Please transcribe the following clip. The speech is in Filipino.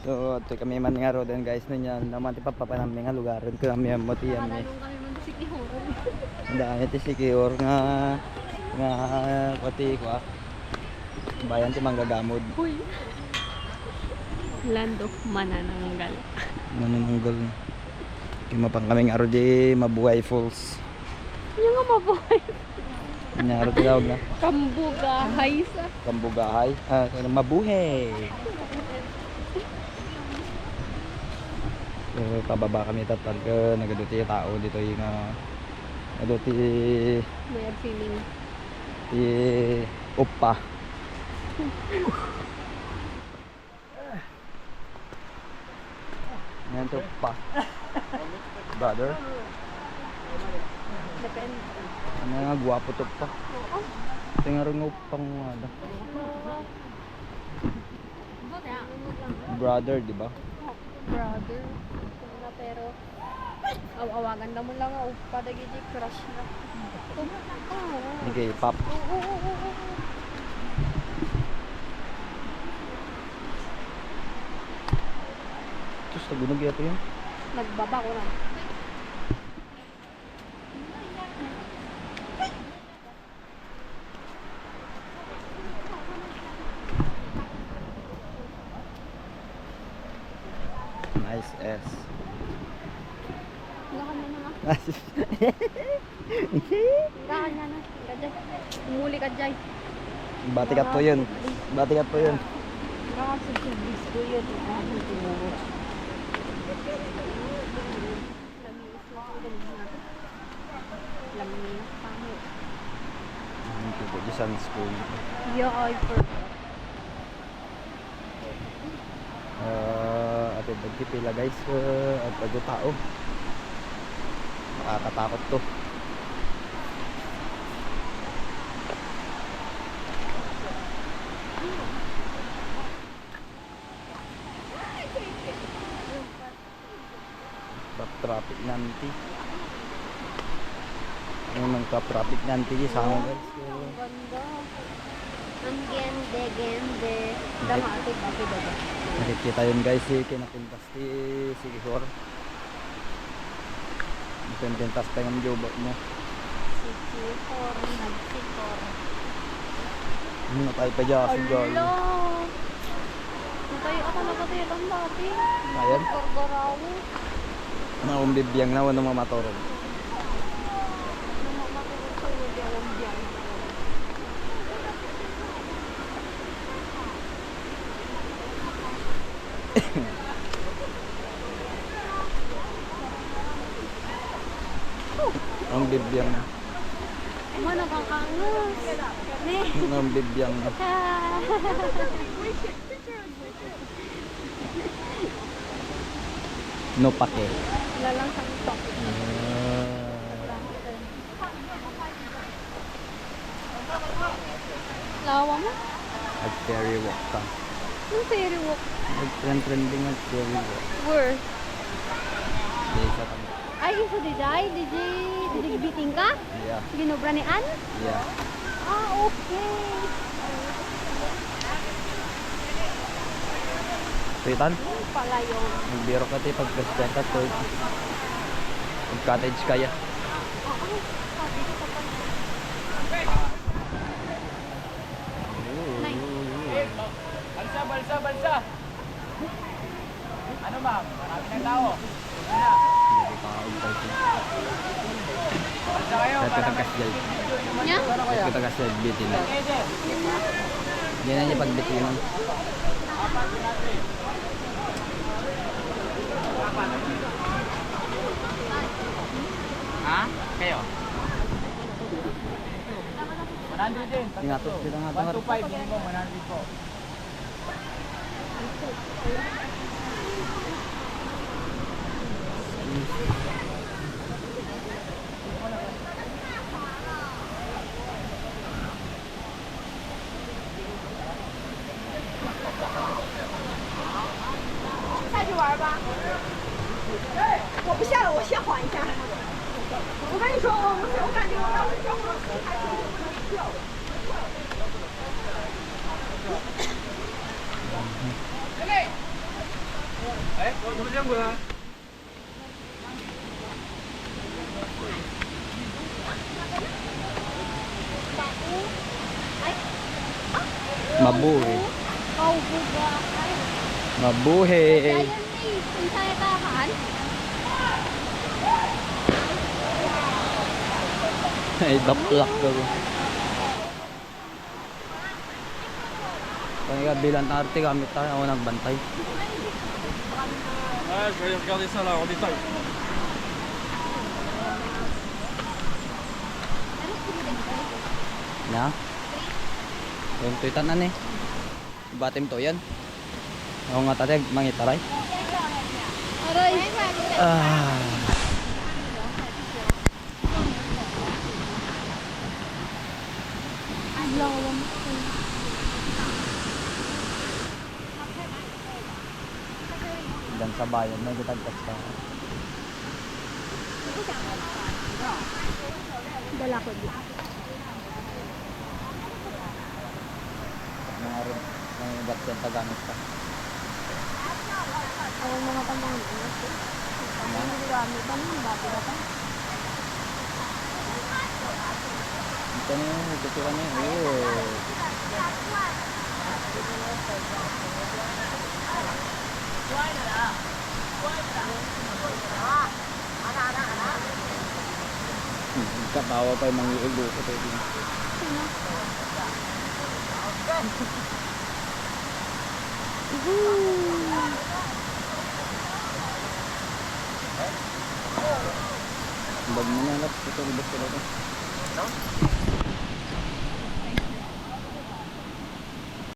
So ito kami man nga rodan guys niya naman ti papapanami nga lugaran ko kami mati yan eh. Nalalong kami man sa Sikihoro. Daan ti Siquijor nga pati ko bayan ti manggagamod. Uy. Land of Manananggal. Manananggal. Kimapang kami nga ro di Mabuhay Falls. Yung nga mabuhay. Nyaro tawag na. Kambugahay sa. Kambugahay. Mabuhay. So, pababa kami tatag nagaduti tao dito yung nagaduti May feeling. upa. Yan to upa. Brother. Depende. Ano nga gwapo to pa. Oo. Tingnan rin upang ano. Brother, di ba? Brother. Na pero awagan na mo lang ako padagi di crush na. Ni kay Pop. Tapos tagunog yato yun. Nagbaba ko na. Nice S. Lakan na na. Lakan na na. Kadjay. Umuli ka djay. Batikat po yun. Batikat po yun. Nakasad sa disco yun. Ano tumuro. Lamiis lang ako ganun natin. Lamiis pa mo. Ito po di sunscreen. Yeah, I forgot. At nagkipila guys at bago tao. Nakakatakot to. Traffic nanti. Ano nang traffic nanti di sama guys. Ang ganda. Ang gende. Dama ito papi dada. Nakikita yun guys kinapintas ti Siquijor. Pintas pa yung jobot mo. Sikihor, nagsikor. Ano tayo pa dyan si Joy. Ala! Natay ako nakatilang dati. Ayan. Gargarawo. Ano akong bibiyang na wala mamatorog. Namamatulog sa hindi akong biyan. Ang bibiyang na. Ano nakakaangas? Ne? Ang bibiyang na. No pake. Lalang sang tok. Lawa mo? At ferry walk ka. Yung ferry walk. Nag-trending at ferry walk. Where? Hindi sa kami. Ay, isa di jay? Di biting ka? Yeah. Ginobra ni Ann? Yeah. Ah, okay. Pitan? Yung pala yun. Nagbiro ka tayo pag president ka to. Pag cottage kaya. Balsa! Ano ma'am? Marami ng tao. Hindi pa ako ito. Balsa kayo, Kahit katagas dyan. Nya? Kahit katagas dyan, bitin. Hindi na niya pagbitin. Ha? Kayo? 100 din. Tingatos kita nga ito. 125 minimum, 100 po. Eh, tunggu dyan ba? Mabuhi. Kau buga. Mabuhi. Kaya yun kung saya tahan. Ay, baplak daw. Kaya bilang arte gamit tayo ako nagbantay. Ah, je vais regarder ça là en détail. Na? Yung tuitanan eh. Batim to yan. Ako nga tatay, mangitaray. Aray. Ah. Dan sa bayan, may gitagtas ka. Dala ko dito. Mga rin, mga ibat yan tagamit ka. Ang mga pamangin. Ang mga gamit pa nung dati ba pa? Ito na yun, ito sila na yun. Kapawa pa yung mangiulo ko tayo. Bag mo na lang, ito libas ko lang.